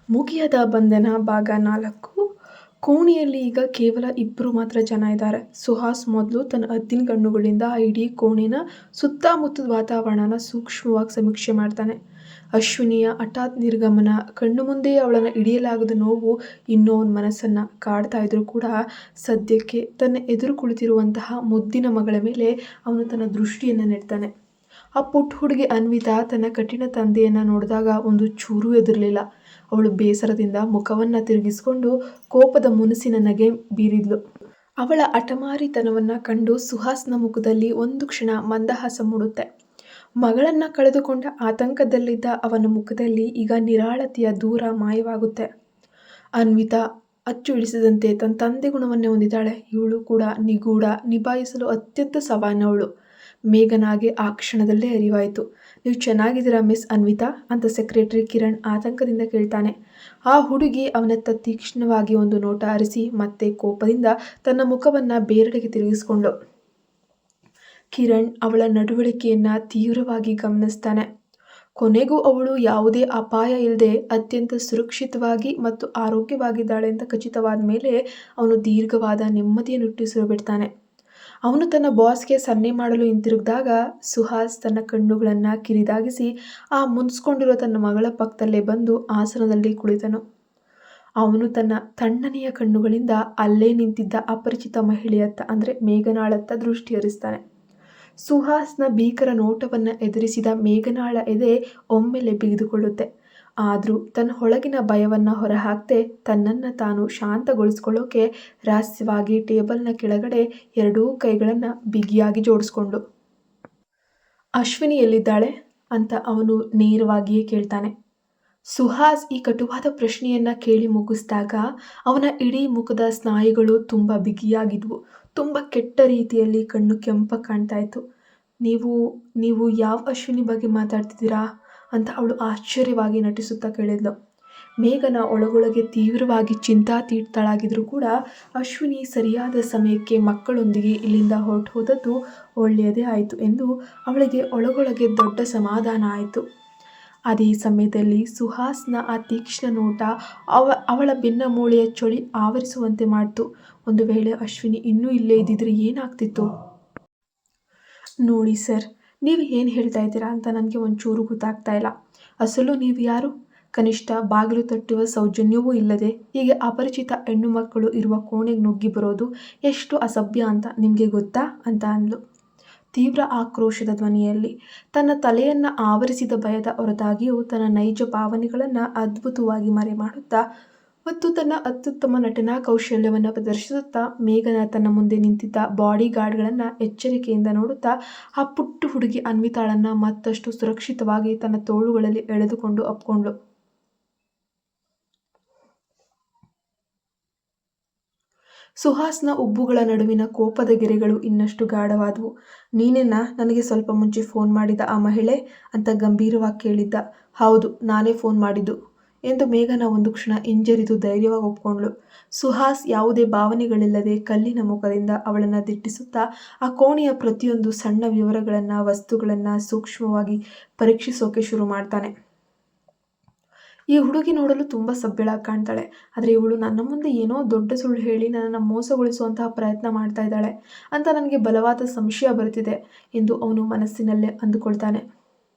ಮುಗಿಯದ ಬಂಧನ ಭಾಗ 4. ಕೋಣೆಯಲ್ಲಿ ಈಗ ಕೇವಲ ಇಬ್ಬರು ಮಾತ್ರ ಜನ ಇದ್ದಾರೆ. ಸುಹಾಸ್ ಮೊದಲು ತನ್ನ ಹದ್ದಿನ ಕಣ್ಣುಗಳಿಂದ ಆ ಇಡೀ ಕೋಣೆನ ಸುತ್ತಮುತ್ತದ ವಾತಾವರಣನ ಸೂಕ್ಷ್ಮವಾಗಿ ಸಮೀಕ್ಷೆ ಮಾಡ್ತಾನೆ. ಅಶ್ವಿನಿಯ ಹಠಾತ್ ನಿರ್ಗಮನ, ಕಣ್ಣು ಮುಂದೆಯೇ ಅವಳನ್ನು ಹಿಡಿಯಲಾಗದ ನೋವು ಇನ್ನೂ ಅವನ ಮನಸ್ಸನ್ನು ಕಾಡ್ತಾ ಇದ್ರೂ ಕೂಡ ಸದ್ಯಕ್ಕೆ ತನ್ನ ಎದುರು ಕುಳಿತಿರುವಂತಹ ಮುದ್ದಿನ ಮಗಳ ಮೇಲೆ ಅವನು ತನ್ನ ದೃಷ್ಟಿಯನ್ನು ನೆಡ್ತಾನೆ. ಆ ಪುಟ್ಟ ಹುಡುಗಿ ಅನ್ವಿತಾ ತನ್ನ ಕಠಿಣ ತಂದೆಯನ್ನು ನೋಡಿದಾಗ ಒಂದು ಚೂರು ಎದುರಲಿಲ್ಲ. ಅವಳು ಬೇಸರದಿಂದ ಮುಖವನ್ನು ತಿರುಗಿಸಿಕೊಂಡು ಕೋಪದ ಮುನಿಸಿನ ನಗೆ ಬೀರಿದ್ಲು. ಅವಳ ಹಠಮಾರಿತನವನ್ನು ಕಂಡು ಸುಹಾಸ್ನ ಮುಖದಲ್ಲಿ ಒಂದು ಕ್ಷಣ ಮಂದಹಾಸ ಮೂಡುತ್ತೆ. ಮಗಳನ್ನು ಕಳೆದುಕೊಂಡ ಆತಂಕದಲ್ಲಿದ್ದ ಅವನ ಮುಖದಲ್ಲಿ ಈಗ ನಿರಾಳತೆಯ ದೂರ ಮಾಯವಾಗುತ್ತೆ. ಅನ್ವಿತಾ ಅಚ್ಚು ಇಳಿಸಿದಂತೆ ತನ್ನ ತಂದೆ ಗುಣವನ್ನೇ ಹೊಂದಿದ್ದಾಳೆ. ಇವಳು ಕೂಡ ನಿಗೂಢ, ನಿಭಾಯಿಸಲು ಅತ್ಯಂತ ಸವಾಲಿನವಳು. ಮೇಘನಾಗೆ ಆ ಕ್ಷಣದಲ್ಲೇ ಅರಿವಾಯಿತು. ನೀವು ಚೆನ್ನಾಗಿದ್ದೀರಾ ಮಿಸ್ ಅನ್ವಿತಾ ಅಂತ ಸೆಕ್ರೆಟರಿ ಕಿರಣ್ ಆತಂಕದಿಂದ ಕೇಳ್ತಾನೆ. ಆ ಹುಡುಗಿ ಅವನತ್ತ ತೀಕ್ಷ್ಣವಾಗಿ ಒಂದು ನೋಟ ಹರಿಸಿ ಮತ್ತೆ ಕೋಪದಿಂದ ತನ್ನ ಮುಖವನ್ನು ಬೇರೆಡೆಗೆ ತಿರುಗಿಸಿಕೊಂಡ್ಳು. ಕಿರಣ್ ಅವಳ ನಡವಳಿಕೆಯನ್ನು ತೀವ್ರವಾಗಿ ಗಮನಿಸ್ತಾನೆ. ಕೊನೆಗೂ ಅವಳು ಯಾವುದೇ ಅಪಾಯ ಇಲ್ಲದೆ ಅತ್ಯಂತ ಸುರಕ್ಷಿತವಾಗಿ ಮತ್ತು ಆರೋಗ್ಯವಾಗಿದ್ದಾಳೆ ಅಂತ ಖಚಿತವಾದ ಮೇಲೆ ಅವನು ದೀರ್ಘವಾದ ನೆಮ್ಮದಿಯ ನಿಟ್ಟುಸಿರು ಬಿಡ್ತಾನೆ. ಅವನು ತನ್ನ ಬಾಸ್ಗೆ ಸನ್ನೆ ಮಾಡಲು ಹಿಂತಿರುಗಿದಾಗ ಸುಹಾಸ್ ತನ್ನ ಕಣ್ಣುಗಳನ್ನು ಕಿರಿದಾಗಿಸಿ ಆ ಮುನ್ಸ್ಕೊಂಡಿರೋ ತನ್ನ ಮಗಳ ಪಕ್ಕದಲ್ಲೇ ಬಂದು ಆಸನದಲ್ಲಿ ಕುಳಿತನು. ಅವನು ತನ್ನ ತಣ್ಣನೆಯ ಕಣ್ಣುಗಳಿಂದ ಅಲ್ಲೇ ನಿಂತಿದ್ದ ಅಪರಿಚಿತ ಮಹಿಳೆಯತ್ತ ಅಂದರೆ ಮೇಘನಾಳತ್ತ ದೃಷ್ಟಿ ಹರಿಸ್ತಾನೆ. ಸುಹಾಸ್ನ ಭೀಕರ ನೋಟವನ್ನು ಎದುರಿಸಿದ ಮೇಘನಾಳ ಎದೆ ಒಮ್ಮೆಲೆ ಬಿಗಿದುಕೊಳ್ಳುತ್ತೆ. ಆದರೂ ತನ್ನ ಒಳಗಿನ ಭಯವನ್ನು ಹೊರಹಾಕದೆ ತನ್ನನ್ನು ತಾನು ಶಾಂತಗೊಳಿಸ್ಕೊಳ್ಳೋಕೆ ರಹಸ್ಯವಾಗಿ ಟೇಬಲ್ನ ಕೆಳಗಡೆ ಎರಡೂ ಕೈಗಳನ್ನು ಬಿಗಿಯಾಗಿ ಜೋಡಿಸ್ಕೊಂಡ್ಳು. ಅಶ್ವಿನಿ ಎಲ್ಲಿದ್ದಾಳೆ ಅಂತ ಅವನು ನೇರವಾಗಿಯೇ ಕೇಳ್ತಾನೆ. ಸುಹಾಸ್ ಈ ಕಟುವಾದ ಪ್ರಶ್ನೆಯನ್ನು ಕೇಳಿ ಮುಗಿಸಿದಾಗ ಅವನ ಇಡೀ ಮುಖದ ಸ್ನಾಯುಗಳು ತುಂಬ ಬಿಗಿಯಾಗಿದ್ವು. ತುಂಬ ಕೆಟ್ಟ ರೀತಿಯಲ್ಲಿ ಕಣ್ಣು ಕೆಂಪಾಗಿ ಕಾಣ್ತಾ ಇತ್ತು. ನೀವು ಯಾವ ಅಶ್ವಿನಿ ಬಗ್ಗೆ ಮಾತಾಡ್ತಿದ್ದೀರಾ ಅಂತ ಅವಳು ಆಶ್ಚರ್ಯವಾಗಿ ನಟಿಸುತ್ತಾ ಕೇಳಿದ್ಲು. ಮೇಘನ ಒಳಗೊಳಗೆ ತೀವ್ರವಾಗಿ ಚಿಂತಾತೀತಳಾಗಿದ್ರೂ ಕೂಡ ಅಶ್ವಿನಿ ಸರಿಯಾದ ಸಮಯಕ್ಕೆ ಮಕ್ಕಳೊಂದಿಗೆ ಇಲ್ಲಿಂದ ಹೊರಟು ಹೋದದ್ದು ಒಳ್ಳೆಯದೇ ಆಯಿತು ಎಂದು ಅವಳಿಗೆ ಒಳಗೊಳಗೆ ದೊಡ್ಡ ಸಮಾಧಾನ ಆಯಿತು. ಅದೇ ಸಮಯದಲ್ಲಿ ಸುಹಾಸ್ನ ಆ ತೀಕ್ಷ್ಣ ನೋಟ ಅವಳ ಬೆನ್ನ ಮೂಳೆಯ ಚಳಿ ಆವರಿಸುವಂತೆ ಮಾಡಿತು. ಒಂದು ವೇಳೆ ಅಶ್ವಿನಿ ಇನ್ನೂ ಇಲ್ಲೇ ಇದ್ದಿದ್ರೆ ಏನಾಗ್ತಿತ್ತು? ನೋಡಿ ಸರ್, ನೀವು ಏನು ಹೇಳ್ತಾ ಇದ್ದೀರಾ ಅಂತ ನನಗೆ ಒಂಚೂರು ಗೊತ್ತಾಗ್ತಾ ಇಲ್ಲ. ಅಸಲು ನೀವು ಯಾರು? ಕನಿಷ್ಠ ಬಾಗಿಲು ತಟ್ಟುವ ಸೌಜನ್ಯವೂ ಇಲ್ಲದೆ ಹೀಗೆ ಅಪರಿಚಿತ ಹೆಣ್ಣು ಮಕ್ಕಳು ಇರುವ ಕೋಣೆಗೆ ನುಗ್ಗಿ ಬರೋದು ಎಷ್ಟು ಅಸಭ್ಯ ಅಂತ ನಿಮಗೆ ಗೊತ್ತಾ ಅಂತ ಅಂದ್ಲು ತೀವ್ರ ಆಕ್ರೋಶದ ಧ್ವನಿಯಲ್ಲಿ. ತನ್ನ ತಲೆಯನ್ನು ಆವರಿಸಿದ ಭಯದ ಹೊರತಾಗಿಯೂ ತನ್ನ ನೈಜ ಭಾವನೆಗಳನ್ನು ಅದ್ಭುತವಾಗಿ ಮರೆಮಾಡುತ್ತಾ ಮತ್ತು ತನ್ನ ಅತ್ಯುತ್ತಮ ನಟನಾ ಕೌಶಲ್ಯವನ್ನು ಪ್ರದರ್ಶಿಸುತ್ತಾ ಮೇಘನ ತನ್ನ ಮುಂದೆ ನಿಂತಿದ್ದ ಬಾಡಿ ಗಾರ್ಡ್ಗಳನ್ನು ಎಚ್ಚರಿಕೆಯಿಂದ ನೋಡುತ್ತಾ ಆ ಪುಟ್ಟ ಹುಡುಗಿ ಅನ್ವಿತಾಳನ್ನು ಮತ್ತಷ್ಟು ಸುರಕ್ಷಿತವಾಗಿ ತನ್ನ ತೋಳುಗಳಲ್ಲಿ ಎಳೆದುಕೊಂಡು ಅಪ್ಕೊಂಡ್ಳು. ಸುಹಾಸ್ನ ಉಬ್ಬುಗಳ ನಡುವಿನ ಕೋಪದ ಗೆರೆಗಳು ಇನ್ನಷ್ಟು ಗಾಢವಾದವು. ನೀನೇನಾ ನನಗೆ ಸ್ವಲ್ಪ ಮುಂಚೆ ಫೋನ್ ಮಾಡಿದ ಆ ಮಹಿಳೆ ಅಂತ ಗಂಭೀರವಾಗಿ ಕೇಳಿದ್ದ. ಹೌದು, ನಾನೇ ಫೋನ್ ಮಾಡಿದ್ದು ಎಂದು ಮೇಘನ ಒಂದು ಕ್ಷಣ ಹಿಂಜರಿದು ಧೈರ್ಯವಾಗಿ ಒಪ್ಕೊಂಡ್ಳು. ಸುಹಾಸ್ ಯಾವುದೇ ಭಾವನೆಗಳಿಲ್ಲದೆ ಕಲ್ಲಿನ ಮುಖದಿಂದ ಅವಳನ್ನು ದಿಟ್ಟಿಸುತ್ತಾ ಆ ಕೋಣೆಯ ಪ್ರತಿಯೊಂದು ಸಣ್ಣ ವಿವರಗಳನ್ನು ವಸ್ತುಗಳನ್ನು ಸೂಕ್ಷ್ಮವಾಗಿ ಪರೀಕ್ಷಿಸೋಕೆ ಶುರು ಮಾಡ್ತಾನೆ. ಈ ಹುಡುಗಿ ನೋಡಲು ತುಂಬ ಸಭ್ಯಳಾಗಿ ಕಾಣ್ತಾಳೆ, ಆದರೆ ಇವಳು ನನ್ನ ಮುಂದೆ ಏನೋ ದೊಡ್ಡ ಸುಳ್ಳು ಹೇಳಿ ನನ್ನನ್ನು ಮೋಸಗೊಳಿಸುವಂತಹ ಪ್ರಯತ್ನ ಮಾಡ್ತಾ ಇದ್ದಾಳೆ ಅಂತ ನನಗೆ ಬಲವಾದ ಸಂಶಯ ಬರುತ್ತಿದೆ ಎಂದು ಅವನು ಮನಸ್ಸಿನಲ್ಲೇ ಅಂದುಕೊಳ್ತಾನೆ.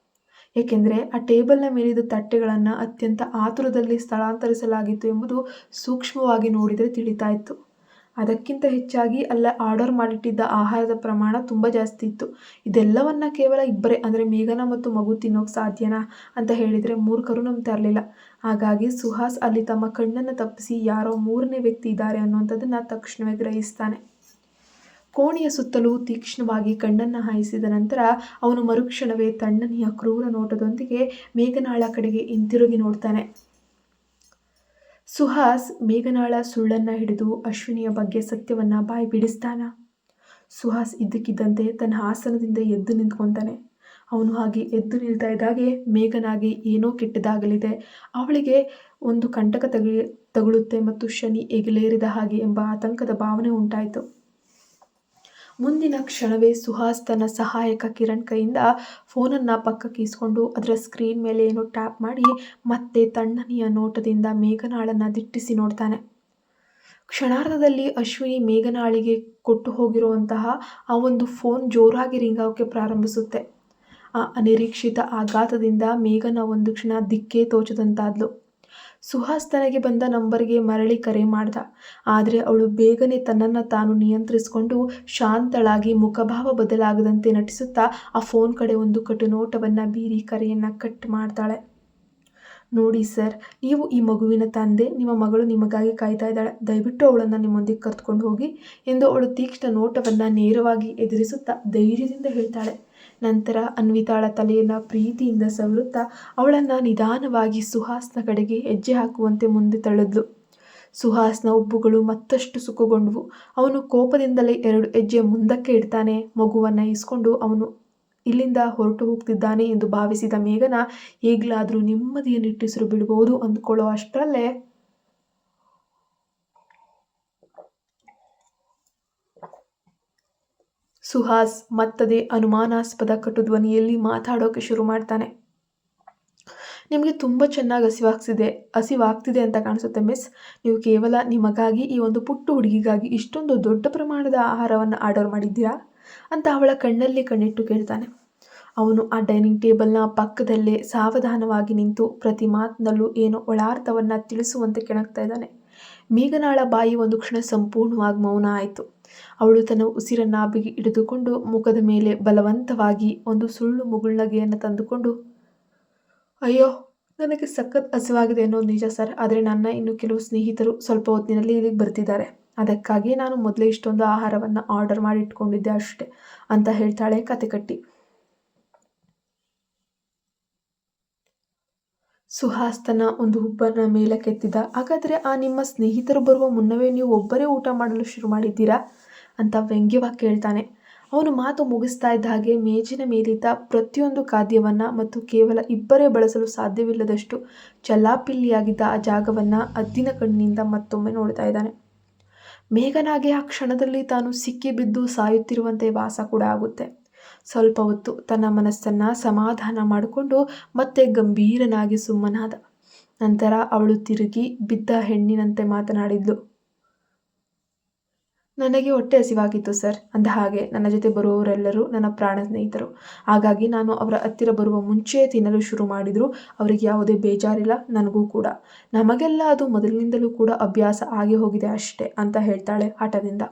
ಏಕೆಂದರೆ ಆ ಟೇಬಲ್ನ ಮೇಲಿದ್ದ ತಟ್ಟೆಗಳನ್ನು ಅತ್ಯಂತ ಆತುರದಲ್ಲಿ ಸ್ಥಳಾಂತರಿಸಲಾಗಿತ್ತು ಎಂಬುದು ಸೂಕ್ಷ್ಮವಾಗಿ ನೋಡಿದರೆ ತಿಳಿತಾ ಇತ್ತು. ಅದಕ್ಕಿಂತ ಹೆಚ್ಚಾಗಿ ಅಲ್ಲ ಆರ್ಡರ್ ಮಾಡಿಟ್ಟಿದ್ದ ಆಹಾರದ ಪ್ರಮಾಣ ತುಂಬ ಜಾಸ್ತಿ ಇತ್ತು. ಇದೆಲ್ಲವನ್ನ ಕೇವಲ ಇಬ್ಬರೇ ಅಂದರೆ ಮೇಘನ ಮತ್ತು ಮಗು ತಿನ್ನೋಕೆ ಸಾಧ್ಯನಾ ಅಂತ ಹೇಳಿದರೆ ಮೂರ್ಖರು ನಂಬ್ತಾ ಇರಲಿಲ್ಲ. ಹಾಗಾಗಿ ಸುಹಾಸ್ ಅಲ್ಲಿ ತಮ್ಮ ಕಣ್ಣನ್ನು ತಪ್ಪಿಸಿ ಯಾರೋ ಮೂರನೇ ವ್ಯಕ್ತಿ ಇದ್ದಾರೆ ಅನ್ನುವಂಥದ್ದನ್ನು ತಕ್ಷಣವೇ ಗ್ರಹಿಸ್ತಾನೆ. ಕೋಣೆಯ ಸುತ್ತಲೂ ತೀಕ್ಷ್ಣವಾಗಿ ಕಣ್ಣನ್ನು ಹಾಯಿಸಿದ ನಂತರ ಅವನು ಮರುಕ್ಷಣವೇ ತಣ್ಣನೆಯ ಕ್ರೂರ ನೋಟದೊಂದಿಗೆ ಮೇಘನಾಳ ಕಡೆಗೆ ಹಿಂತಿರುಗಿ ನೋಡ್ತಾನೆ. ಸುಹಾಸ್ ಮೇಘನಾಳ ಸುಳ್ಳನ್ನು ಹಿಡಿದು ಅಶ್ವಿನಿಯ ಬಗ್ಗೆ ಸತ್ಯವನ್ನ ಬಾಯಿ ಬಿಡಿಸ್ತಾನ. ಸುಹಾಸ್ ಇದ್ದಕ್ಕಿದ್ದಂತೆ ತನ್ನ ಆಸನದಿಂದ ಎದ್ದು ನಿಂತ್ಕೊತಾನೆ. ಅವನು ಹಾಗೆ ಎದ್ದು ನಿಲ್ತಾ ಇದ್ದಾಗೆ ಮೇಘನಾಗಿ ಏನೋ ಕೆಟ್ಟದಾಗಲಿದೆ, ಅವಳಿಗೆ ಒಂದು ಕಂಟಕ ತಗುಲುತ್ತೆ ಮತ್ತು ಶನಿ ಎಗಲೇರಿದ ಹಾಗೆ ಎಂಬ ಆತಂಕದ ಭಾವನೆ ಉಂಟಾಯಿತು. ಮುಂದಿನ ಕ್ಷಣವೇ ಸುಹಾಸ್ ತನ್ನ ಸಹಾಯಕ ಕಿರಣ್ ಕೈಯಿಂದ ಫೋನನ್ನು ಪಕ್ಕಕ್ಕೆ ಇಸ್ಕೊಂಡು ಅದರ ಸ್ಕ್ರೀನ್ ಮೇಲೆ ಏನೋ ಟ್ಯಾಪ್ ಮಾಡಿ ಮತ್ತೆ ತಣ್ಣನೆಯ ನೋಟದಿಂದ ಮೇಘನಾಳನ್ನು ದಿಟ್ಟಿಸಿ ನೋಡ್ತಾನೆ. ಕ್ಷಣಾರ್ಧದಲ್ಲಿ ಅಶ್ವಿನಿ ಮೇಘನಾಳಿಗೆ ಕೊಟ್ಟು ಹೋಗಿರುವಂತಹ ಆ ಒಂದು ಫೋನ್ ಜೋರಾಗಿ ರಿಂಗಾಗೋಕ್ಕೆ ಪ್ರಾರಂಭಿಸುತ್ತೆ. ಆ ಅನಿರೀಕ್ಷಿತ ಆಘಾತದಿಂದ ಮೇಘನ ಒಂದು ಕ್ಷಣ ದಿಕ್ಕೇ ತೋಚದಂತಾದ್ಲು. ಸುಹಾಸ್ ತನಗೆ ಬಂದ ನಂಬರ್ಗೆ ಮರಳಿ ಕರೆ ಮಾಡ್ದ. ಆದರೆ ಅವಳು ಬೇಗನೆ ತನ್ನನ್ನು ತಾನು ನಿಯಂತ್ರಿಸಿಕೊಂಡು ಶಾಂತಳಾಗಿ ಮುಖಭಾವ ಬದಲಾಗದಂತೆ ನಟಿಸುತ್ತಾ ಆ ಫೋನ್ ಕಡೆ ಒಂದು ಕಟು ನೋಟವನ್ನು ಬೀರಿ ಕರೆಯನ್ನು ಕಟ್ ಮಾಡ್ತಾಳೆ. ನೋಡಿ ಸರ್, ನೀವು ಈ ಮಗುವಿನ ತಂದೆ, ನಿಮ್ಮ ಮಗಳು ನಿಮಗಾಗಿ ಕಾಯ್ತಾ ಇದ್ದಾಳೆ, ದಯವಿಟ್ಟು ಅವಳನ್ನು ನಿಮ್ಮೊಂದಿಗೆ ಕರೆದುಕೊಂಡು ಹೋಗಿ ಎಂದು ಅವಳು ತೀಕ್ಷ್ಣ ನೋಟವನ್ನು ನೇರವಾಗಿ ಎದುರಿಸುತ್ತಾ ಧೈರ್ಯದಿಂದ ಹೇಳ್ತಾಳೆ. ನಂತರ ಅನ್ವಿತಾಳ ತಲೆಯನ್ನು ಪ್ರೀತಿಯಿಂದ ಸವರುತ್ತಾ ಅವಳನ್ನು ನಿಧಾನವಾಗಿ ಸುಹಾಸ್ನ ಕಡೆಗೆ ಹೆಜ್ಜೆ ಹಾಕುವಂತೆ ಮುಂದೆ ತಳ್ಳಿದ್ಲು. ಸುಹಾಸ್ನ ಉಬ್ಬುಗಳು ಮತ್ತಷ್ಟು ಸುಖಗೊಂಡವು. ಅವನು ಕೋಪದಿಂದಲೇ 2 ಹೆಜ್ಜೆ ಮುಂದಕ್ಕೆ ಇಡ್ತಾನೆ. ಮಗುವನ್ನು ಇಸ್ಕೊಂಡು ಅವನು ಇಲ್ಲಿಂದ ಹೊರಟು ಹೋಗ್ತಿದ್ದಾನೆ ಎಂದು ಭಾವಿಸಿದ ಮೇಘನ ಈಗಲಾದರೂ ನೆಮ್ಮದಿಯ ನಿಟ್ಟುಸಿರು ಬಿಡಬಹುದು ಅಂದ್ಕೊಳ್ಳೋ ಅಷ್ಟರಲ್ಲೇ ಸುಹಾಸ್ ಮತ್ತದೇ ಅನುಮಾನಾಸ್ಪದ ಕಟು ಧ್ವನಿಯಲ್ಲಿ ಮಾತಾಡೋಕೆ ಶುರು ಮಾಡ್ತಾನೆ. ನಿಮಗೆ ತುಂಬ ಚೆನ್ನಾಗಿ ಹಸಿವಾಗ್ತಿದೆ ಅಂತ ಕಾಣಿಸುತ್ತೆ ಮಿಸ್. ನೀವು ಕೇವಲ ನಿಮಗಾಗಿ, ಈ ಒಂದು ಪುಟ್ಟ ಹುಡುಗಿಗಾಗಿ ಇಷ್ಟೊಂದು ದೊಡ್ಡ ಪ್ರಮಾಣದ ಆಹಾರವನ್ನು ಆರ್ಡರ್ ಮಾಡಿದ್ದೀರಾ ಅಂತ ಅವಳ ಕಣ್ಣಲ್ಲಿ ಕಣ್ಣಿಟ್ಟು ಕೇಳ್ತಾನೆ. ಅವನು ಆ ಡೈನಿಂಗ್ ಟೇಬಲ್ನ ಪಕ್ಕದಲ್ಲೇ ಸಾವಧಾನವಾಗಿ ನಿಂತು ಪ್ರತಿ ಮಾತಿನಲ್ಲೂ ಏನೋ ಒಳಾರ್ಥವನ್ನು ತಿಳಿಸುವಂತೆ ಕೆಣಕ್ತಾ ಇದ್ದಾನೆ. ಮೇಘನಾಳ ಬಾಯಿ ಒಂದು ಕ್ಷಣ ಸಂಪೂರ್ಣವಾಗಿ ಮೌನ ಆಯಿತು. ಅವಳು ತನ್ನ ಉಸಿರನ್ನು ಬಿಗಿ ಹಿಡಿದುಕೊಂಡು ಮುಖದ ಮೇಲೆ ಬಲವಂತವಾಗಿ ಒಂದು ಸುಳ್ಳು ಮುಗುಳ್ನಗೆಯನ್ನು ತಂದುಕೊಂಡು, ಅಯ್ಯೋ, ನನಗೆ ಸಖತ್ ಹಸಿವಾಗಿದೆ ಅನ್ನೋದು ನಿಜ ಸರ್. ಆದರೆ ನನ್ನ ಇನ್ನು ಕೆಲವು ಸ್ನೇಹಿತರು ಸ್ವಲ್ಪ ಹೊತ್ತಿನಲ್ಲಿ ಇಲ್ಲಿಗೆ ಬರ್ತಿದ್ದಾರೆ. ಅದಕ್ಕಾಗಿ ನಾನು ಮೊದಲೇ ಇಷ್ಟೊಂದು ಆಹಾರವನ್ನು ಆರ್ಡರ್ ಮಾಡಿ ಇಟ್ಕೊಂಡಿದ್ದೆ ಅಷ್ಟೆ ಅಂತ ಹೇಳ್ತಾಳೆ ಕತೆ ಕಟ್ಟಿ. ಸುಹಾಸ್ ತನ್ನ ಒಂದು ಹುಬ್ಬನ್ನು ಮೇಲಕ್ಕೆತ್ತಿದ. ಹಾಗಾದರೆ ಆ ನಿಮ್ಮ ಸ್ನೇಹಿತರು ಬರುವ ಮುನ್ನವೇ ನೀವು ಒಬ್ಬರೇ ಊಟ ಮಾಡಲು ಶುರು ಮಾಡಿದ್ದೀರಾ ಅಂತ ವ್ಯಂಗ್ಯವಾಗಿ ಕೇಳ್ತಾನೆ. ಅವನು ಮಾತು ಮುಗಿಸ್ತಾ ಇದ್ದ ಹಾಗೆ ಮೇಜಿನ ಮೇಲಿದ್ದ ಪ್ರತಿಯೊಂದು ಖಾದ್ಯವನ್ನು ಮತ್ತು ಕೇವಲ ಇಬ್ಬರೇ ಬಳಸಲು ಸಾಧ್ಯವಿಲ್ಲದಷ್ಟು ಚಲ್ಲಾಪಿಲ್ಲಿಯಾಗಿದ್ದ ಆ ಜಾಗವನ್ನು ಹದ್ದಿನ ಕಣ್ಣಿನಿಂದ ಮತ್ತೊಮ್ಮೆ ನೋಡ್ತಾ ಇದ್ದಾನೆ. ಮೇಘನಾಗೆ ಆ ಕ್ಷಣದಲ್ಲಿ ತಾನು ಸಿಕ್ಕಿ ಬಿದ್ದು ಸಾಯುತ್ತಿರುವಂತೆ ಭಾಸ ಕೂಡ ಆಗುತ್ತೆ. ಸ್ವಲ್ಪ ಹೊತ್ತು ತನ್ನ ಮನಸ್ಸನ್ನು ಸಮಾಧಾನ ಮಾಡಿಕೊಂಡು ಮತ್ತೆ ಗಂಭೀರನಾಗಿ ಸುಮ್ಮನಾದ. ನಂತರ ಅವಳು ತಿರುಗಿ ಬಿದ್ದ ಹೆಣ್ಣಿನಂತೆ ಮಾತನಾಡಿದ್ಲು. ನನಗೆ ಹೊಟ್ಟೆ ಹಸಿವಾಗಿತ್ತು ಸರ್. ಅಂದ ಹಾಗೆ ನನ್ನ ಜೊತೆ ಬರುವವರೆಲ್ಲರೂ ನನ್ನ ಪ್ರಾಣ ಸ್ನೇಹಿತರು. ಹಾಗಾಗಿ ನಾನು ಅವರ ಹತ್ತಿರ ಬರುವ ಮುಂಚೆಯೇ ತಿನ್ನಲು ಶುರು ಮಾಡಿದ್ರು. ಅವರಿಗೆ ಯಾವುದೇ ಬೇಜಾರಿಲ್ಲ, ನನಗೂ ಕೂಡ. ನಮಗೆಲ್ಲ ಅದು ಮೊದಲಿನಿಂದಲೂ ಕೂಡ ಅಭ್ಯಾಸ ಆಗಿ ಹೋಗಿದೆ ಅಷ್ಟೇ ಅಂತ ಹೇಳ್ತಾಳೆ ಹಠದಿಂದ.